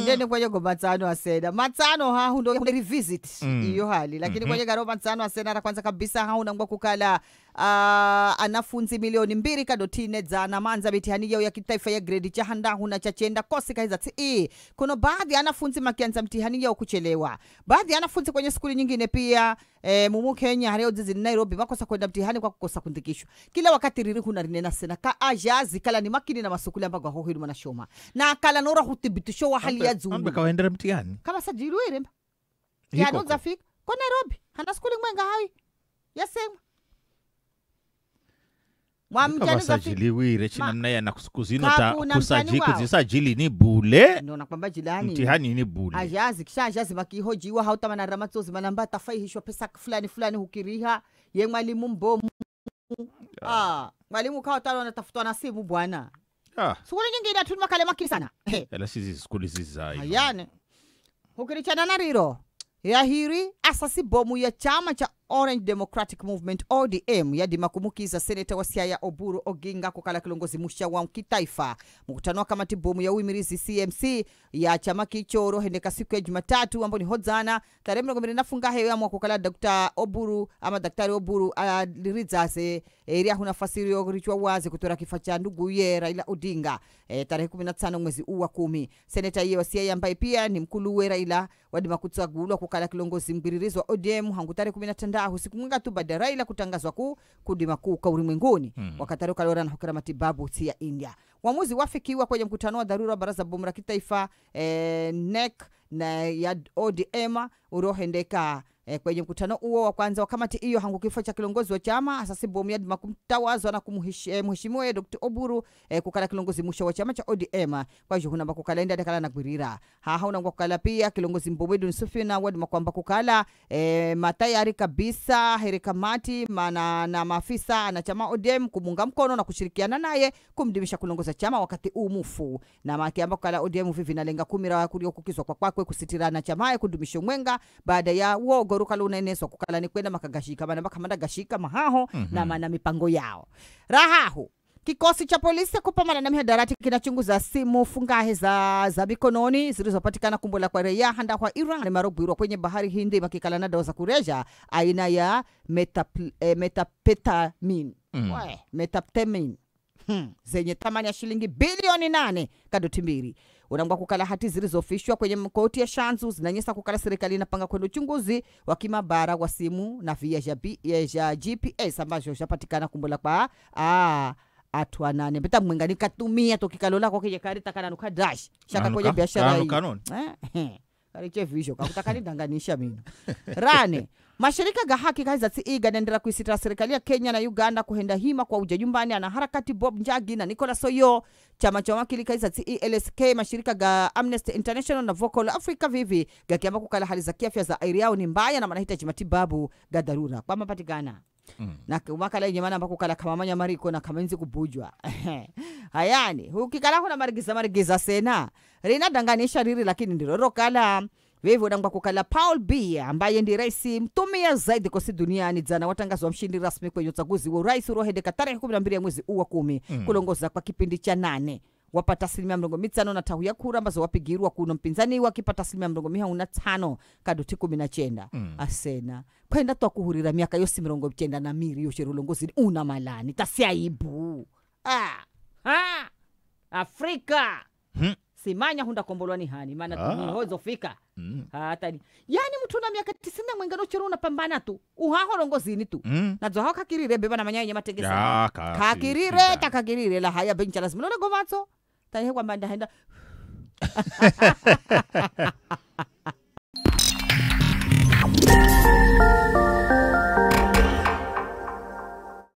Ndene kwenye go matsano asena. Matsano ha hundo revisit iyo hali. Lakini kwenye garo matsano asena ra kwanza kabisa ha unangwa kukala anafunzi milioni 2 kadotine za namanza mitihani yao ya kitaifa ya grade cha handa huna cha chenda kosi kaiza kuna baadhi anafunzi makianza mtihani yao kuchelewa. Baadhi anafunzi kwenye skuli nyingine pia mumu Kenya hareo jijini Nairobi makosa kwenda mtihani kwa kukosa kundikishwa. Kila wakati riri kuna rinena sena ka ajazi kala ni makini na masukuli ambago hohiru manashoma. Na kala nora hutibitisho wa hali ya zulu. Ambe kawaendera mtihani. Kama sajiru iremba. Ya noza fik kwa Nairobi. Hana skuli mwenga hawi. Yasema. Kama sajiliwire china mnaya na kuzino ta kuzisajili ni bule. Ndo nakwamba jilani. Mtihani ni bule. Ajazi, kisha ajazi makihojiwa hauta manaramatsozi manamba tafaihishwa pesa fulani hukiriha. Ye mwalimu mbomu. Mwalimu kawa talo anatafutwa na simu bwana. Skuli nyingine atulima kale makini sana. Ela sisi skuli zizai. Hayane. Hukirichana na riro. Ya hiri asasi bomu ya chama cha Orange Democratic Movement ODM ya dimakumukiza seneta wa Siaya Oburu Oginga kukala kilongozi musha wa kitaifa. Mkutano wa kamati bomu ya uimirizi CMC ya chama kichoro hendeka siku ya Jumatatu ambapo ni hodzana tarehe 20 heyo ya mwakukala Dr. Oburu ama Daktari Oburu lirizase area huna fasiri yorichwa wazi kutora kifa cha ndugu ye Raila Odinga tarehe 15 mwezi wa 10. Seneta ye wa Siaya ambaye pia ni mkulu we Raila wa dimakutsagulwa kukala kilongozi mbiririzo wa ODM hangu tarehe 15 siku mwinga tu baada Raila kutangazwa kudima kwa ulimwenguni wakati kalora na hukira matibabu ya India. Uamuzi wafikiwa kwenye mkutano wa dharura baraza bomu la kitaifa NEC na ya ODM urohendeka kwenye mkutano huo wa kwanza wa kamati hiyo hangu kifo cha kilongozi wa chama asasi bomu ya kumtawazwa na kumheshimiwa Dr. Oburu kukala kilongozi musha wa chama cha ODM kwa hiyo kuna kalenda dekala na gwirira hauna kukala pia kilongozi Mbowedu Nsufina wadi kwamba kukala matayari kabisa heri kamati na maafisa na chama ODM kumunga mkono na kushirikiana naye kumdimisha kulongoza chama wakati umufu na makiamba kukala ODM vivi nalenga kumira kuriokukizwa kwa kwakwe kusitirana chama kudumisha mwenga baada ya wogo ruka luneneso kukala ni kwenda makagashika bana makamanda gashika mahaho na mana mipango yao rahahu. Kikosi cha polisi kupambana na mihadarati kinachunguza simu fungahe za mikononi zilizopatikana kumbola kwa raia handa kwa Iran na marobwirwa kwenye bahari Hindi makikala na dawa za kureja aina ya metapetamin zenye thamani ya shilingi bilioni 8 kadoti unangwa kukala hati zilizofishwa kwenye mkoti ya Shanzu zinanyesa kukala serikali inapanga kwenda uchunguzi wa kimabara wa simu na via ya GPS ambazo zapatikana kumbola kwa atwa nane beta mwengani katumia tokikalola kwa kije karita kana nukadash shaka kwenye biashara hii kariche visho kakutakani danganisha mino rane mashirika ga haki kaiza tiiga nendera kuisitira serikali ya Kenya na Uganda kuhenda hima kwa uja nyumbani ana harakati Bob Njagi na Nicolas Oyo chama cha wakili kaiza LSK mashirika ga Amnesty International na Vocal Africa vivi gakiamba kukala hali za kiafya za airiao ni mbaya na manahitaji matibabu ga dharura kwa mapatikana na kumakala yenye maana ambako kala kama manya mariko na kamenzi kubujwa hayani hukikala kuna marigiza sena rina danganisha riri lakini ndiroro kala wewe ndangwa kukala Paul Biya ambaye ndi rais mtumia zaidi kosi duniani jana watangazwa mshindi rasmi kwenye uchaguzi wa rais urohedeka tarehe 12 ya mwezi wa 10 kulongoza kwa kipindi cha 8 wapata 5% na tahu ya kura ambazo wapigirwa kuna mpinzani wakipata 5% kadoti 19 asena kwenda to kuhurira miaka yose 90 na miri yo shirulongozi una malani tasiaibu Afrika simanya hunda kombolwa ni hani maana tuhozo fika hata yani mtu na miaka 90 mwengano chero unapambana tu uhaho longozini tu nazo haka kirire beba na manyanya mategesa kakirire takakirire la haya bencha lazima none gomatso tahe kwa mbanda henda